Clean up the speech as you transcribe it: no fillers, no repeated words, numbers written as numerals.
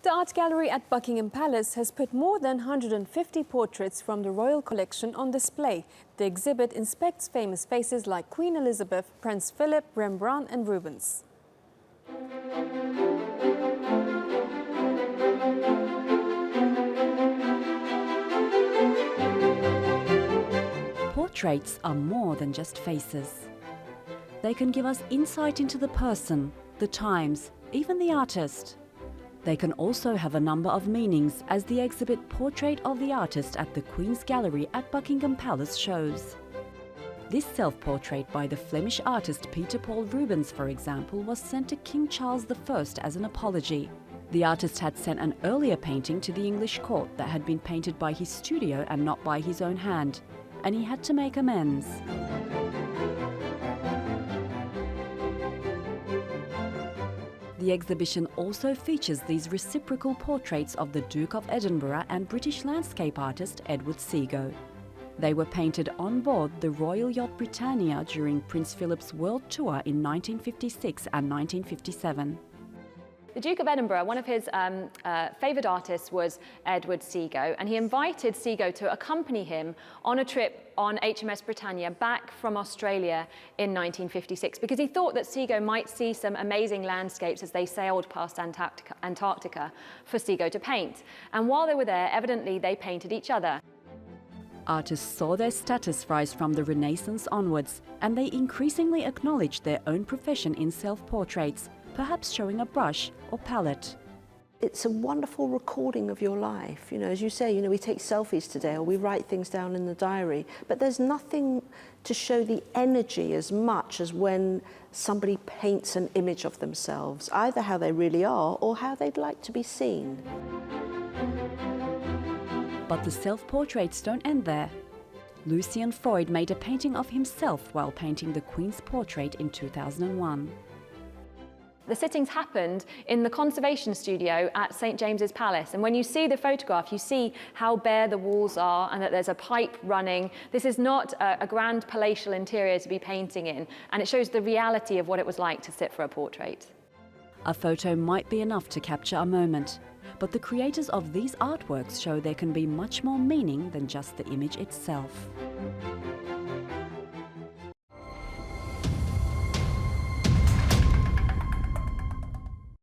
The art gallery at Buckingham Palace has put more than 150 portraits from the royal collection on display. The exhibit inspects famous faces like Queen Elizabeth, Prince Philip, Rembrandt and Rubens. Portraits are more than just faces. They can give us insight into the person, the times, even the artist. They can also have a number of meanings, as the exhibit Portrait of the Artist at the Queen's Gallery at Buckingham Palace shows. This self-portrait by the Flemish artist Peter Paul Rubens, for example, was sent to King Charles I as an apology. The artist had sent an earlier painting to the English court that had been painted by his studio and not by his own hand, and he had to make amends. The exhibition also features these reciprocal portraits of the Duke of Edinburgh and British landscape artist Edward Seago. They were painted on board the Royal Yacht Britannia during Prince Philip's world tour in 1956 and 1957. The Duke of Edinburgh, one of his favoured artists was Edward Seago, and he invited Seago to accompany him on a trip on HMS Britannia back from Australia in 1956, because he thought that Seago might see some amazing landscapes as they sailed past Antarctica for Seago to paint. And while they were there, evidently they painted each other. Artists saw their status rise from the Renaissance onwards, and they increasingly acknowledged their own profession in self-portraits, perhaps showing a brush or palette. It's a wonderful recording of your life. As you say, we take selfies today or we write things down in the diary, but there's nothing to show the energy as much as when somebody paints an image of themselves, either how they really are or how they'd like to be seen. But the self-portraits don't end there. Lucien Freud made a painting of himself while painting the Queen's portrait in 2001. The sittings happened in the conservation studio at St James's Palace, and when you see the photograph, you see how bare the walls are and that there's a pipe running. This is not a grand palatial interior to be painting in, and it shows the reality of what it was like to sit for a portrait. A photo might be enough to capture a moment, but the creators of these artworks show there can be much more meaning than just the image itself.